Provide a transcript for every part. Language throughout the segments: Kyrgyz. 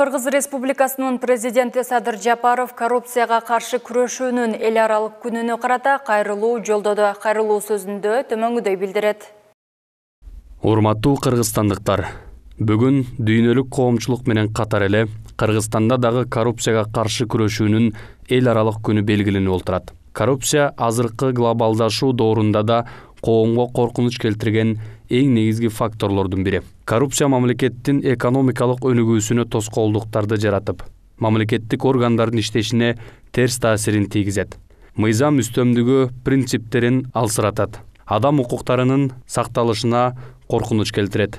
Кыргыз Республикасынын президенти Садыр Жапаров коррупцияга каршы күрөшүүнүн эл аралык күнүнө карата кайрылуу жолдоду. Кайрылуу сөзүндө төмөңгүдөй билдирет. Урматтуу кыргызстандыктар, бүгүн дүйнөлүк коомчулук менен катар эле Кыргызстанда дагы коррупцияга каршы күрөшүүнүн эл аралык күнү белгиленип отурат. Коррупция азыркы глобалдашуу доорунда да коомго коркунуч келтирген эң негизги факторлордун бири. Коррупция мамлекеттин экономикалык өнүгүүсүнө тоскоолдуктарды жаратып, мамлекеттик органдардын иштешине терс таасирин тийгизет. Мыйзам үстөмдүгү принциптерин алсыратат. Адам укуктарынын сакталышына коркунуч келтирет.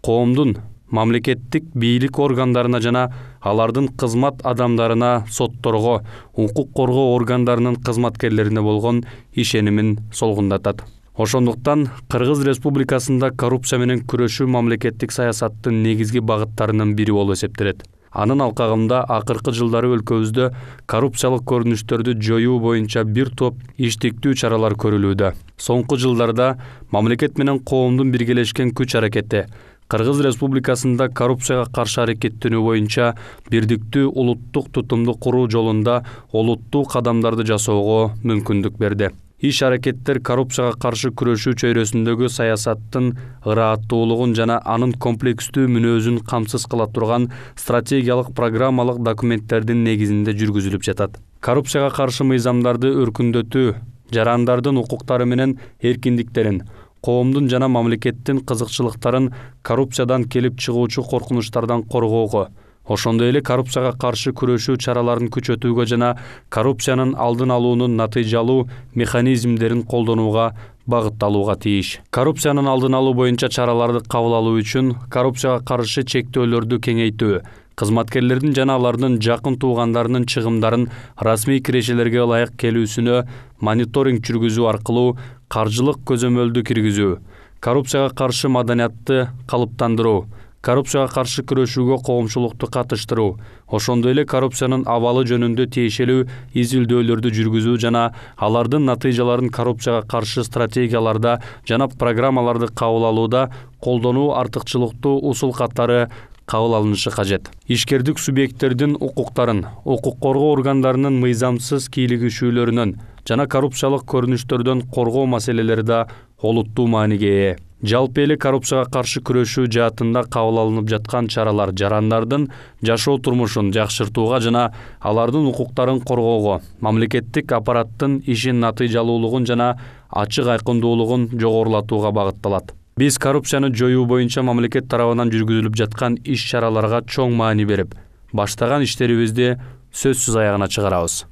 Коомдун мамлекеттик бийлик органдарына жана алардын кызмат адамдарына, сотторго, укук коргоо органдарынын кызматкерлерине болгон ишенимин солгундатат. Ошондуктан Кыргыз Республикасында коррупция менен күрөшүү мамлекеттик саясаттын негизги багыттарынын бири болуп эсептелет. Анын алкагында акыркы жылдары өлкөбүздө коррупциялык көрүнүштөрдү жоюу боюнча бир топ иштиктүү чаралар көрүлүүдө. Соңку жылдарда мамлекет менен коомдун биргелешкен күч аракети Кыргыз Республикасында коррупцияга каршы аракеттенүү боюнча бирдиктүү улуттук тутумду куруу жолунда олуттуу кадамдарды жасоого мүмкүндүк берди. Иш аракеттер коррупцияга каршы күрөшүү чөйрөсүндөгү саясаттын ырааттуулугун жана анын комплекстүү мүнөзүн камсыз кыла турган стратегиялык программалык документтердин негизинде жүргүзүлүп жатат. Коррупцияга каршы мыйзамдарды өркүндөтүү, жарандардын укуктары менен эркиндиктерин, коомдун жана мамлекеттин кызыкчылыктарын коррупциядан келип чыгуучу коркунучтардан коргоого, ошондой эле коррупцияга каршы күрөшүү чараларын күчөтүүгө жана коррупциянын алдын алуунун натыйжалуу механизмдерин колдонууга багытталууга тийиш. Коррупциянын алдын алуу боюнча чараларды кабыл алуу үчүн коррупцияга каршы чектөөлөрдү кеңейтүү, кызматкерлердин жана алардын жакын туугандарынын чыгымдарын расмий кирешелерге ылайык келүүсүнө мониторинг жүргүзүү аркылуу каржылык көзөмөлдү киргизүү, коррупцияга каршы маданиятты калыптандыруу, коррупцияга каршы күрөшүүгө коомчулукту катыштыруу, ошондой эле коррупциянын абалы жөнүндө тиешелүү изилдөөлөрдү жүргүзүү жана алардын натыйжаларын коррупцияга каршы стратегияларда жана программаларды кабыл алууда колдонуу артыкчылыктуу усул катары кабыл алынышы кажет. Ишкердик субъекттердин укуктарын, укук коргоо органдарынын мыйзамсыз кийлигишүүлөрүнөн жана коррупциялык көрүнүштөрдөн коргоо маселелери да олуттуу мааниге ээ. Жалпы эле коррупцияга каршы күрөшүү жаатында кабыл алынып жаткан чаралар жарандардын жашоо турмушун жакшыртууга жана алардын укуктарын коргоого, мамлекеттик аппараттын ишин натыйжалуулугун жана ачык айкындуулугун жогорулатууга багытталат. Биз коррупцияны жоюу боюнча мамлекет тарабынан жүргүзүлүп жаткан иш чараларга чоң маани берип, баштаган иштерибизди сөзсүз аягына чыгарабыз.